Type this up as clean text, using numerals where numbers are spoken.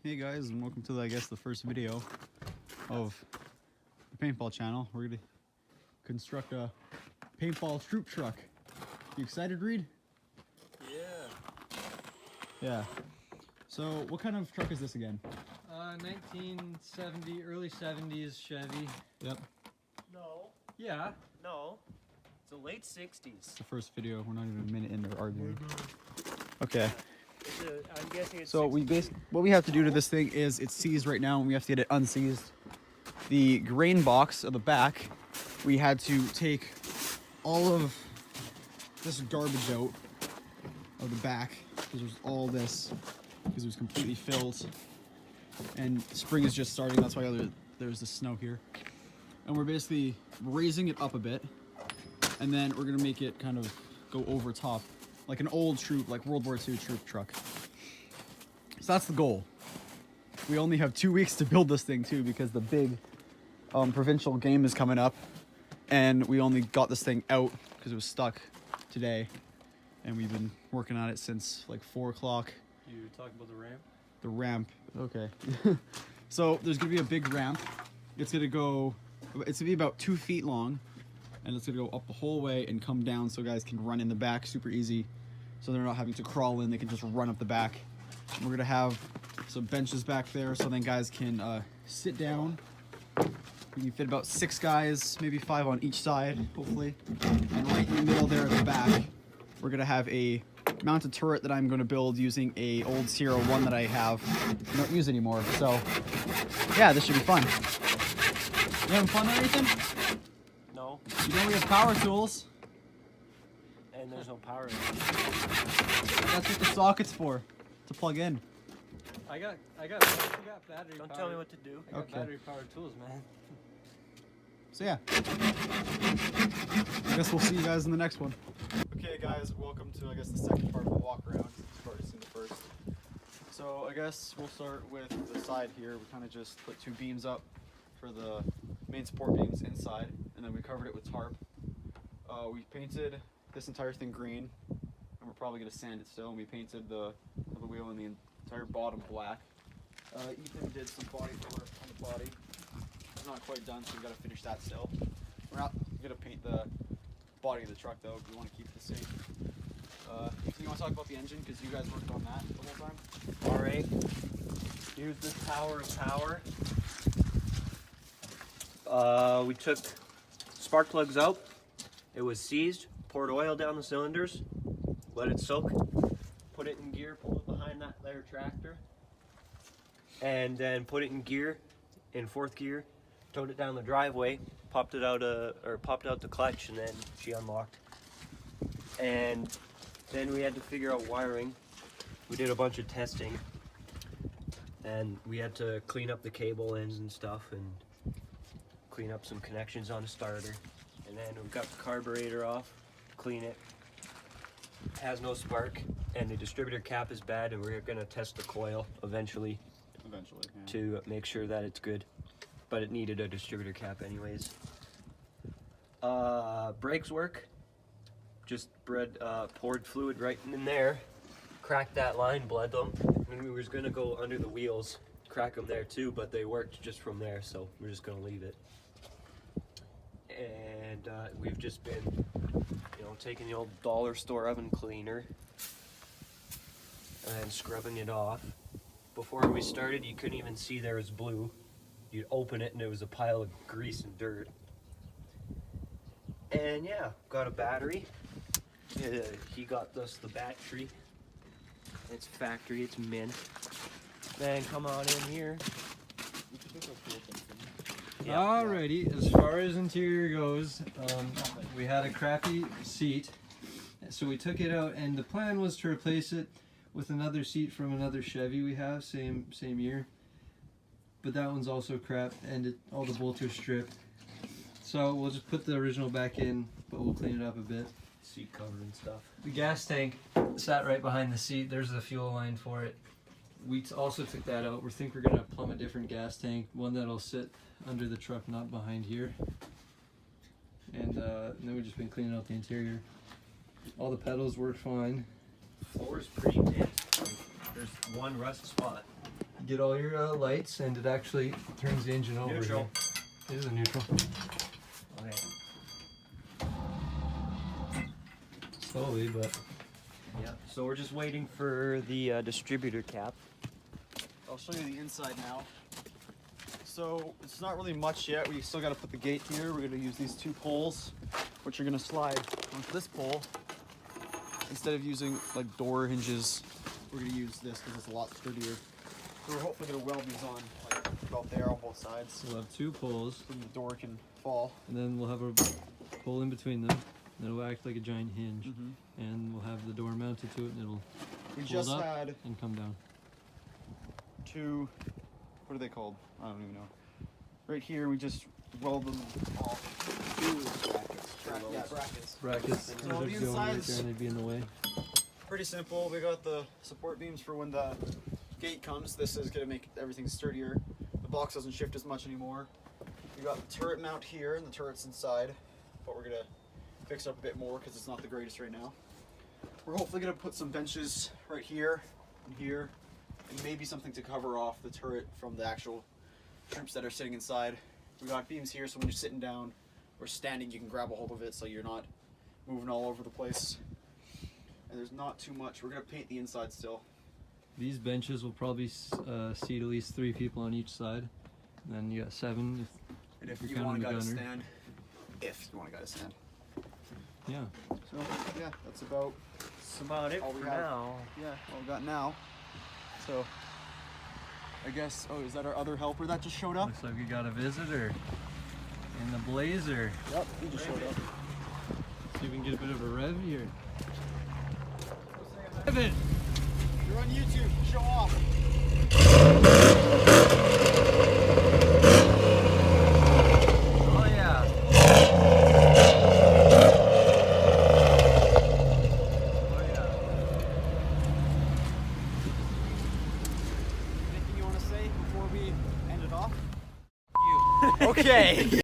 Hey guys, and welcome to, I guess, the first video of the paintball channel. We're gonna construct a paintball troop truck. You excited, Reed? Yeah. Yeah. So, what kind of truck is this again? 1970, early 70s Chevy. Yep. No, Yeah. no. It's the late 60s. It's the first video. We're not even a minute into arguing. Okay. I'm guessing it's So what we have to do to this thing is it's seized right now, and we have to get it unseized. The grain box of the back, we had to take all of this garbage out of the back because there's all this because it was completely filled, and spring is just starting. That's why there's the snow here, and we're basically raising it up a bit, and then we're gonna make it kind of go over top like an old troop, like World War II troop truck. So that's the goal. We only have 2 weeks to build this thing too, because the big provincial game is coming up, and we only got this thing out because it was stuck today, and we've been working on it since like 4 o'clock. You talking about the ramp? The ramp, okay. So there's gonna be a big ramp. It's gonna be about 2 feet long, and it's gonna go up the whole way and come down so guys can run in the back super easy. So they're not having to crawl in, they can just run up the back. We're gonna have some benches back there so then guys can sit down. We can fit about 6 guys, maybe 5 on each side, hopefully. And right in the middle there at the back, we're gonna have a mounted turret that I'm gonna build using a old Sierra 1 that I don't use anymore. So yeah, this should be fun. You having fun or anything? No, You know we have power tools. and there's no power in it. That's what the socket's for, to plug in. I got battery Don't power. tell me what to do. I got Okay. battery powered tools, man. So yeah, I guess we'll see you guys in the next one. Okay guys, welcome to, I guess, the second part of the walk around. You've already seen the first. So I guess we'll start with the side here. We kind of just put 2 beams up for the main support beams inside, and then we covered it with tarp. We painted this entire thing green, and we're probably gonna sand it still. And we painted the wheel and the entire bottom black. Ethan did some body work on the body. It's not quite done, so we gotta finish that still. We're not gonna paint the body of the truck though. We want to keep it the same. Ethan, you want to talk about the engine because you guys worked on that the whole time? All right. Here's the tower of power. We took spark plugs out. It was seized. Poured oil down the cylinders. Let it soak. Put it in gear. Pull it behind that there tractor. And then put it in gear, in 4th gear. Towed it down the driveway. Popped out the clutch, and then she unlocked. And then we had to figure out wiring. We did a bunch of testing, and we had to clean up the cable ends and stuff, and clean up some connections on the starter. And then we got the carburetor off, clean it. It has no spark, and the distributor cap is bad, and we're gonna test the coil eventually Yeah. to make sure that it's good. But it needed a distributor cap anyways. Brakes work. Just poured fluid right in there, cracked that line, bled them, and we was gonna go under the wheels, crack them there too, but they worked just from there, so we're just gonna leave it. And we've just been, taking the old dollar store oven cleaner and scrubbing it off. Before we started, you couldn't even see there was blue. You'd open it and it was a pile of grease and dirt. And yeah, got a battery. He got us the battery. It's factory, it's mint. Then come on in here. Yeah. Alrighty, as far as interior goes, we had a crappy seat, so we took it out, and the plan was to replace it with another seat from another Chevy we have, same year. But that one's also crap, and all the bolts are stripped. So we'll just put the original back in, but we'll clean it up a bit. Seat cover and stuff. The gas tank sat right behind the seat. There's the fuel line for it. We also took that out. We think we're gonna plumb a different gas tank, one that'll sit under the truck, not behind here. And then we've just been cleaning out the interior. All the pedals work fine. Floor's pretty mint. There's one rust spot. get all your lights, and it actually turns the engine over. Neutral. Here. It is a neutral. Okay. Slowly, but Yeah. So we're just waiting for the distributor cap. I'll show you the inside now. So it's not really much yet. We still got to put the gate here. We're going to use these 2 poles, which are going to slide onto this pole. Instead of using like door hinges, we're going to use this because it's a lot sturdier. So we're hopefully going to weld these on like about there on both sides, we'll have 2 poles, so the door can fall. and then we'll have a pole in between them. And it'll act like a giant hinge, and we'll have the door mounted to it, and it'll We fold just up had and come down. 2, what are they called? I don't even know. Right here, we just weld them off. 2 brackets. Brackets. So Those the are going right insides- there, and they'd be in the way. Pretty simple. We got the support beams for when the gate comes. This is going to make everything sturdier. The box doesn't shift as much anymore. We got the turret mount here, and the turret's inside, but we're going to fix it up a bit more because it's not the greatest right now. We're hopefully going to put some benches right here and here, and maybe something to cover off the turret from the actual troops that are sitting inside. We got beams here, so when you're sitting down or standing, you can grab a hold of it so you're not moving all over the place. And there's not too much. We're gonna paint the inside still. These benches will probably seat at least 3 people on each side. And then you got 7 And if you're you want a counting guy the to gunner. stand, if you want a guy to stand. Yeah. So yeah, that's about That's about it all we for have. now. Yeah, all we got now. So I guess, oh, is that our other helper that just showed up? Looks like we got a visitor in the Blazer. Yep, he just showed up. See if we can get a bit of a rev here. Rev it! You're on YouTube. Show off. Oh yeah. Oh yeah. Anything you want to say before we end it off? You. Okay.